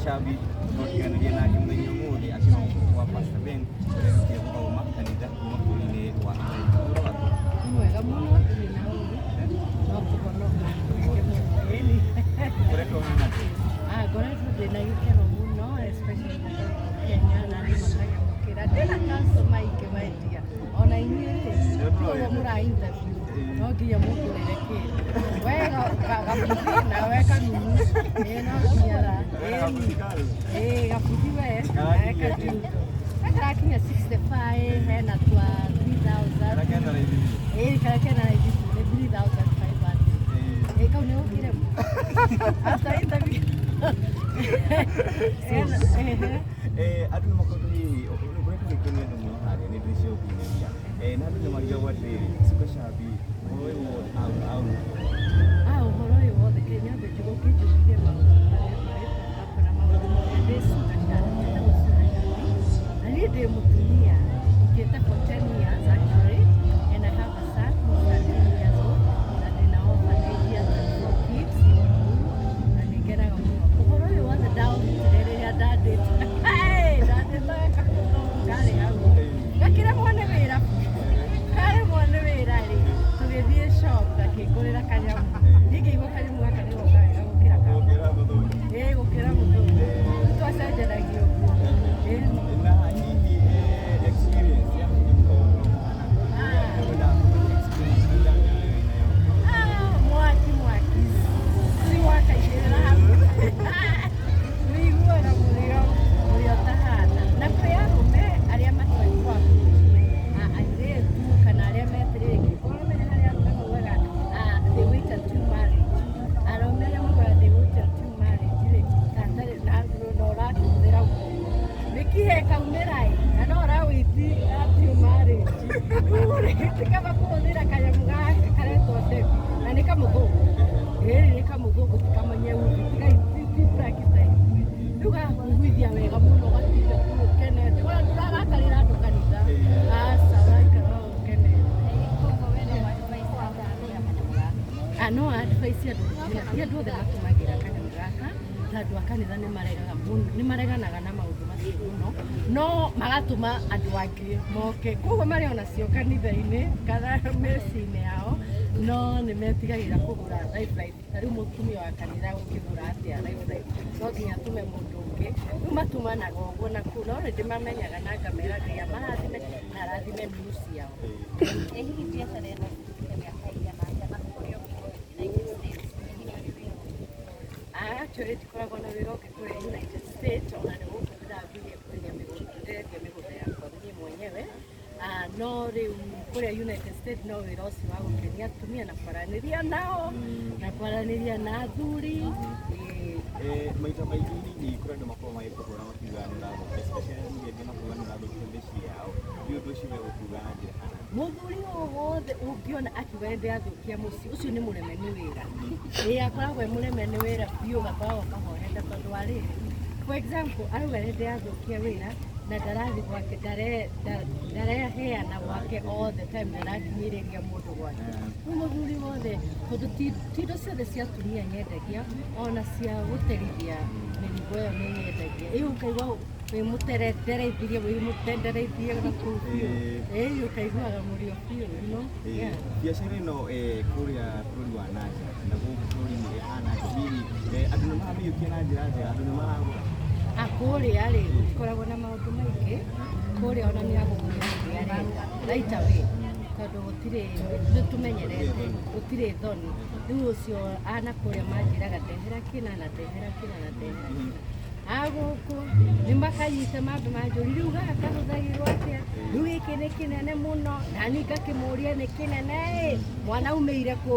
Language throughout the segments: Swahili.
Gacambi tũkiganĩria nake mũthenya ũmũthĩ akĩrũgama kwa Pastor Ben ũrĩa ũgĩthiĩ gũthoma kanitha kuma bũrũri-inĩ wa Amerika. Mwega mũno ndĩrĩ na ũũru no kũhonoka Ngoretwo hana atĩa? Ngoretwo ndĩna gĩkeno mũno especially Kenya na nĩ makanyamũkĩra ndĩna customer aingĩ mendia ona inyuĩ koguo mũra-interview no nginya mũngũrĩre kĩndũ wega gabuthi na weka nunu no nginya gabuthi we weka tundo karakinya 65 hena twa 3,000 kara kena raithi nĩ 3,500 kau nĩ ũkire after interview andũ nĩ makoretwo hihi ũkoretwo gĩkenia andũ mũno harĩa nĩ ndĩcio ũkinyagia na andũ nĩ marigagwo atĩrĩrĩ Gacambi ũhoro ũyũ wothe ũhoro ũyũ wothe Kenya mbĩ njũkĩnjũkire maũndũ marĩa marĩtũkakora na maũndũ marĩa ndĩcuragia na niĩ ndĩ mũtumia ngĩte for 10 years actually and I have a son who's 13 years old na ndĩna orphanage ya 4 kids na nĩ ngenaga mũno ũhoro ũyũ wothe ndaũrutire rĩrĩa ndandĩte karĩ hau gakĩremwo nĩ wĩra karemwo nĩ wĩra rĩ tũgĩthiĩ shop gakĩngũrĩra kanyamũ niĩ ngĩigua kanyamũ gaka nĩ gokagĩra gũkĩra gũkĩra mũthũngũ twacenjanagio ũguo na hihi experience ya mwaki si wakaigĩrĩra hau wĩiguaga mũrĩo ũtahana na kwĩ arũme arĩa matoĩ kwaku airĩtu kana arĩa metirĩki ũramenya harĩ arũme maugaga they wait until marriage arũme arĩa maugaga they wait until marriage rĩ gatarĩ na ũrakĩhũthĩra nĩkĩhe kaumĩra na no ũrawĩti until marriage tikaba kũhũthĩra kanyamũ gaka karetwo ndebi na nĩ kamũthũngũ ĩrĩ nĩ kamũthũngũ tikamanye uthi tigaitibrakita rĩu gakũiguithia wega mũno gatinda kuo ũkenete ũrĩa ndũragakarĩra andũ kanitha aca ũraikara ũkenete no advice andũ ti andũ othe matũmagĩra kanyamũ gaka na andũ a kanitha nĩ mareganaga na maũndũ macio mũno no magatũma andũ angĩ moke koguo marĩ onacio kanitha-inĩ kana meci-inĩ yao no nĩ metigagĩra kũgũra lifeline ta rĩu mũtumia wa kanitha ũngĩgũra atĩa lifeline no nginya atũme mũndũ ũngĩ rĩu matumanaga ũguo na kũu no rĩndĩ mamenyaga na ngamera nginya marathime na arathime mbiu ciao hihi biacara ĩno actually ndikoragwo na wĩra ũngĩ kũrĩa United States ona nĩ gũkũ ndĩrambirie kwendia mĩgũnda yakwa niĩ mwenyewe no rĩu kũrĩa United States no wĩra ũcio wa gũkenia atumia na kwaranĩria nao na kwaranĩria na athuri maita maingĩ hihi kũrĩ andũ makoragwo magĩkũhũra makiuga nĩ ũrathũkia especially mũthuri angĩ makuuga nĩ ũrathũkia mbeca yao nĩ ũndũ ũcio megũkuuga na njĩra hana mũthuri o wothe ũngĩona akiuga nĩ ndĩrathũkia mũciĩ ũcio nĩ mũreme nĩ wĩra akoragwo e mũreme nĩ wĩra biũ gakoragwo kahohete tondũ wa rĩrĩ for example arauga nĩ ndĩrathũkia wĩra na ndarathiĩ gwake ndareheana gwake all the time ndarakinyĩrĩria mũndũ gwake rĩu mũthuri wothe tondũ ti indo ciothe cia atumia nyendagia ona cia gũterithia mĩrigo ĩyo nĩ nyendagia rĩu ũkaigua wĩmũtereithirie wĩmũtendereithie na kũu biũ ũkaiguaga mũrĩo biũ no biacara ĩno kũrĩa bũrũri wa nanja na gũkũ bũrũri-inĩ ĩhana hihi andũ nĩ maramĩiyũkia na njĩra njega andũ nĩ maragũra kũrĩa rĩ gũtikoragwo na maũndũ maingĩ kũrĩa ona nĩ agũkũrĩa kĩrĩa arenda right away tondũ gũtirĩ nĩtũmenyerete gũtirĩ thoni rĩu ũcio anakũrĩa manjĩraga ndehera kĩna na ndehera kĩna na ndehera kĩna agũkũ nĩ makanyita maũndũ manjũri rĩu gaka kahũthagĩrwo atĩa rĩu gĩkĩ nĩ kĩnene mũno nani ngakĩmũria nĩ kĩnene mwana umĩire kũ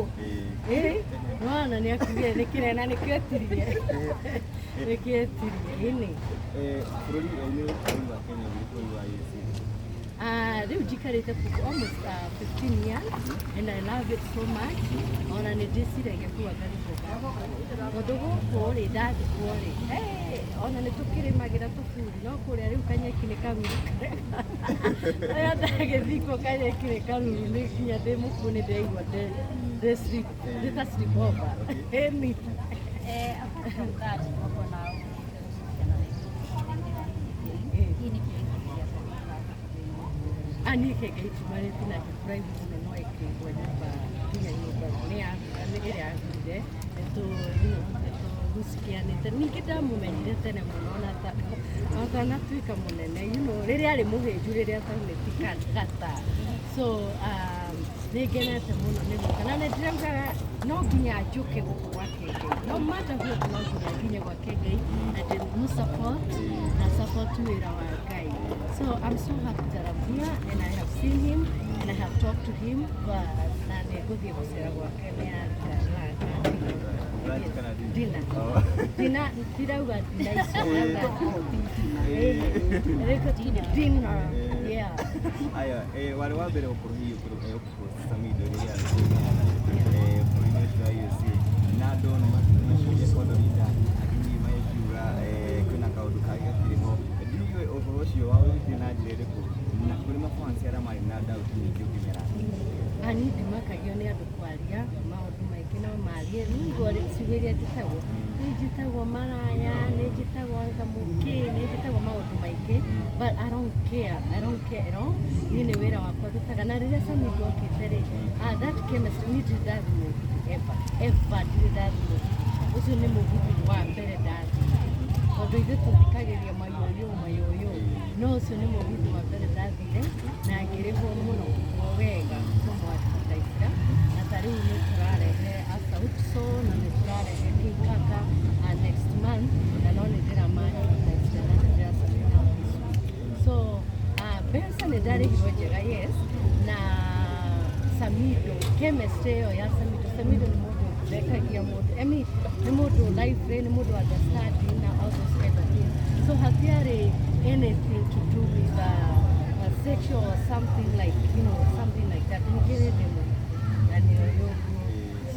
nona nĩ akugire nĩ kĩnene nĩkĩo etirie ini bũrũri wa Kenya bũrũri wa USA rĩu njikarĩte almost 15 years and I love it so much ona nĩ ndĩciragia kuga ngaribũka tondũ gũkũ rĩ ndathikwo rĩ ona nĩ tũkĩrĩmagĩra tũburi no kũrĩa rĩu kanyeki nĩ karuru rĩrĩa ndagĩthikwo kanyeki nĩ karuru nĩ nginya ndĩ mũkuũ nĩ ndĩraigua ndĩ sleep over Ani kege itumarĩte na kĩburaihu mũno no ĩkĩigua nyũmba nginya nyũmba ĩrĩa yagũrire nĩtũgucikianĩte. Ningĩ ndamũmenyire tene mũno na atanatuĩka mũnene rĩrĩa arĩ mũhĩnju rĩrĩa ataunĩti gata. So nĩngenete mũno nĩ gũka na nĩndĩraugaga no nginya njũke gũkũ gwa Kĩengei. No matter what no nginya nginye gwa Kĩengei na ndĩmũ-support na support wĩra wa Ngai. So I'm so happy that I'm here and I have seen him and I have talked to him, but na nĩngũthiĩ gũcera gwake Dina. Dina, ndirauga Dina icio Dina. Yeah. Aya, wale wa mbere ũkũrũhiĩ Samido rĩrĩa bũrũri-inĩ ũcio wa USA na andũ nĩmacoria kondorinda athuri magĩkiuga kwĩna kaũndũ kangĩ gakĩrĩ ho. Ndiũĩ ũhoro ũcio waũrutire na njĩra ĩrĩkũ na kũrĩ mabũrũri arĩa marĩ na ndauti nyingĩ ũkĩmera? Ani ndimakagio nĩ andũ kwaria maũndũ maingĩ no marie ningũ ciugo iria njĩtagwo nĩnjĩtagwo maraya, nĩnjĩtagwo ngamũkĩ, nĩnjĩtagwo maũndũ maingĩ, but I don't care at all. Niĩ nĩ wĩra wakwa ndutaga na rĩrĩa Samido okĩte rĩ that chemistry niĩ ndirĩ ndathimwo ever ndirĩ ndathimwo. Ũcio nĩ mũgithi wa mbere ndathimwo tondũ ithuĩ tũthikagĩria mayoyo no ũcio nĩ mũgithi wa mbere ndathire na ngĩrĩhwo mũno wega kũmwatĩra na ta rĩu nĩ tũrarehe Asauti na nĩ tũrarehe Kingaka next month na no nĩ ndĩramahe next na ndĩracaria. So mbeca nĩ ndarĩhirwo njega yes na Samido chemistry ĩyo ya Samido nĩ mũndũ ndekagia mũndũ nĩ mũndũ life nĩ mũndũ understanding na all those kind of things. So hatiarĩ anything to do with sexual or something like something like that.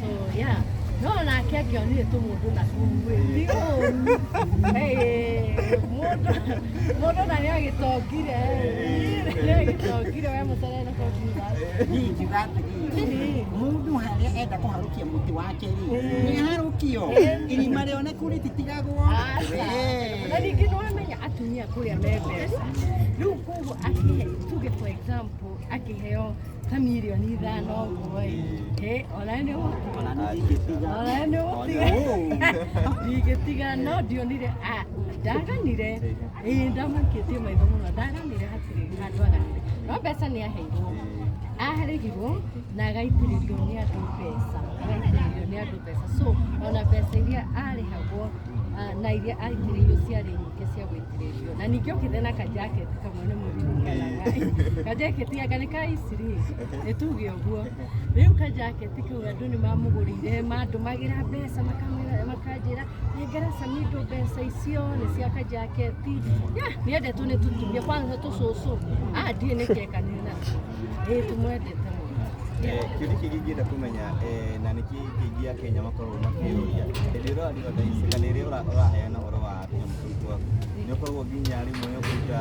So yeah, no nake akĩonire tũmũndũ na kumwĩ mũndũ na nĩagĩtongire we mũtarena kũngiuga nĩngiuga atĩrĩrĩ mũndũ harĩa enda kũharũkia mũtĩ wake rĩ nĩharũkio irima rĩoneku rĩtitigagwo. Na ningĩ nĩwamenya atumia kũrĩa me mbeca rĩu koguo akĩhe tuge for example akĩheo ta mirioni 5 ũguo ona ndigĩtiga no ndionire ndaganire ndamakĩtie maitho mũno ndaganire hatirĩ handũ aganire no mbeca nĩaheirwo na agaitĩrĩrio nĩ andũ mbeca so ona mbeca iria arĩhagwo na iria aitĩrĩirio ciarĩ nyingĩ cia gũitĩrĩrio na ningĩ ũkĩthe na kajaketi kamwe nĩ mũtumia kajaketi aka nĩ kaiciri nĩtuge ũguo rĩu kajaketi kau andũ nĩmamũgũrĩire mandũmagĩra mbeca makanjĩra nengera Samido mbeca icio nĩ cia kajaketi nĩendetwo nĩ tũtumia kwanza tũcũcũ ndiĩ nĩkekanĩre na tũmwendete mũno. Kĩũria kĩngĩ ingĩenda kũmenya na nĩkĩ kĩingĩ Akenya makoragwo makĩũria hĩndĩ ĩrĩa ũrathiĩ thaici kana rĩrĩa ũraheana ũhoro wa tũnyamũ tũu twaku nĩũkoragwo nginya rĩmwe ũkĩruta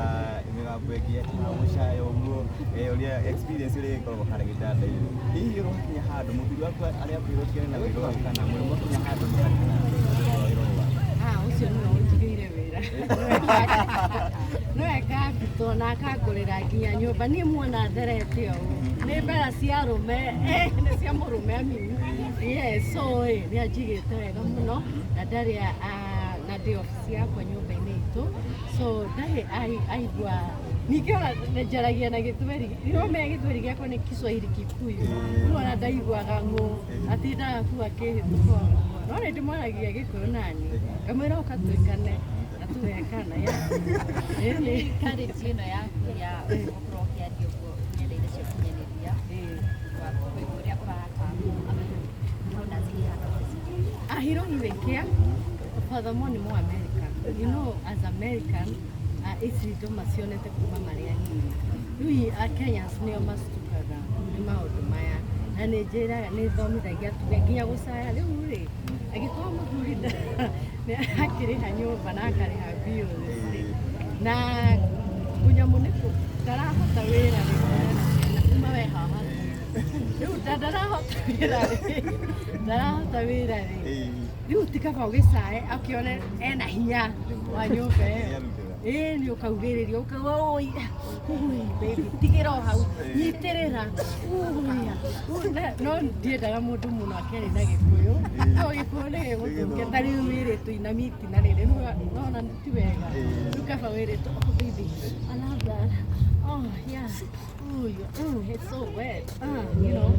mĩgambo ĩngĩ ta mũcaya ũguo ũrĩa experience ũrĩa ĩkoragwo harĩ gĩtanda-inĩ hihi ũrakinya handũ mũthuri waku arĩa akwĩrũtiane na wĩra ũyũ kana mũrĩmo kinya handũ mũkarikana wĩra ũyũ waku ũcio nĩwe ũnjigĩire wĩra no ekambitwo na akangũrĩra nginya nyũmba niĩ muona therete ũũ nĩ mbera cia arũme nĩ cia mũrũme amini so nĩanjigĩte wega mũno na ndarĩ na ndĩ obici yakwa nyũmba-inĩ itũ so ndarĩ aigua ningĩ ona njaragia na gĩthweri nĩũmenya gĩthweri gĩakwa nĩ Kiswahili Kikuyu rĩu ona ndaiguaga ng'ũ atindaga kuo akĩhĩtũka no nĩ ndĩmwaragia Gĩkũyũ nani ngamwĩra ũka tũikane na tũgekana karĩti ĩno yaku ya gũkorwo ũkĩaria ũguo nenda-inĩ cia ũkinyanĩria ũrĩa ũrahaka how does he handle this? He don't even care. Furthermore, ni American. You know, as American, ici macionete kuma marĩ anini. Rĩu Kenyans nĩo macitukaga nĩ maũndũ maya na nĩ njĩraga nĩ thomithagia tuge nginya gũcaya rĩu rĩ agĩkorwo mũthuri akĩrĩha nyũmba na akarĩha bills na kũnyamũ nĩkũ ndarahota wĩra rĩ kuma we haha rĩu ndarahota wĩra rĩ rĩu tikaba ũgĩcae akĩone ena hinya wa nyũmba ĩyo Nĩ ũkaugĩrĩria ũkauga oi baby tigĩra o hau nyitĩrĩra no ndiendaga mũndũ mũno akĩarĩ na Gĩkũyũ no Gĩkũyũ nĩ gĩgũtũngia ta rĩu wĩrĩtwo inami itina rĩrĩ nona ti wega rĩu kaba wĩrĩtwo baby I love that oh yeah it's so wet you know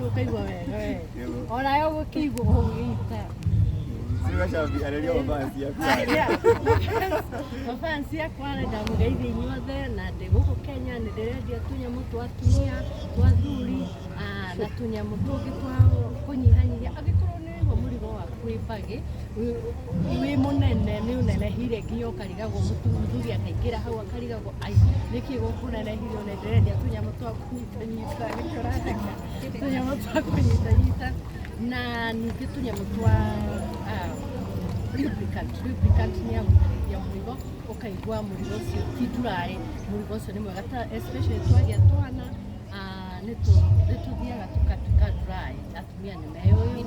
ũkaigua wega onayo gũkĩigua ũgĩita Gacambi arĩria mafansi akwa ndamugeithia inyuothe na ndĩ gũkũ Kenya nĩ ndĩrendia tũnyamũ twa atumia twa athuri na tũnyamũ tũngĩ twa kũnyihanyihia angĩkorwo nĩ mũrigo waku wĩ bagi wĩ mũnene nĩ ũnenehire nginya ũkarigagwo mũthuri akaingĩra hau akarigagwo ai nĩkĩ gũkũnenehire nĩ ndĩrendia tũnyamũ twa kũnyitanyita tũnyamũ twa kũnyitanyita na ningĩ tũnyamũ twa lubricant nĩ ya gũteithia mũrigo ũkaigua mũrigo ũcio ti dry mũrigo ũcio nĩ mwega especially twagĩa twana nĩ tũthiaga tũkatuĩka dry atumia nĩ meũĩ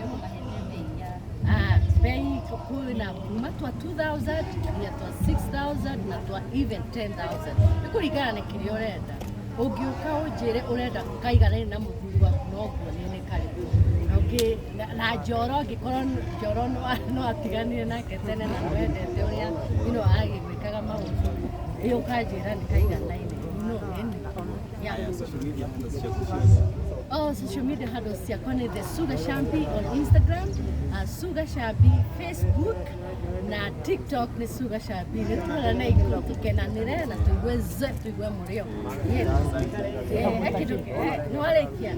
bei kwĩna kuma twa 2,000 nginya twa 6,000 na twa even 10,000 nĩ kũringana na kĩrĩa ũrenda ũngĩũka ũnjĩre ũrenda kaiganane na mũthuri waku no nguonene karĩ na njoro angĩkorwo njoro no atiganire nake tene na wendete ũrĩa agĩgwĩkaga maũndũ ĩyo ũkanjĩra nĩ kaiganaine social media handles ciakwa nĩ The Su Gacambi on Instagram, Su Gacambi Facebook na TikTok nĩ Su Gacambi nĩ tũrana igũrũ tũkenanĩre na tũigue mũrĩo nĩ warĩkia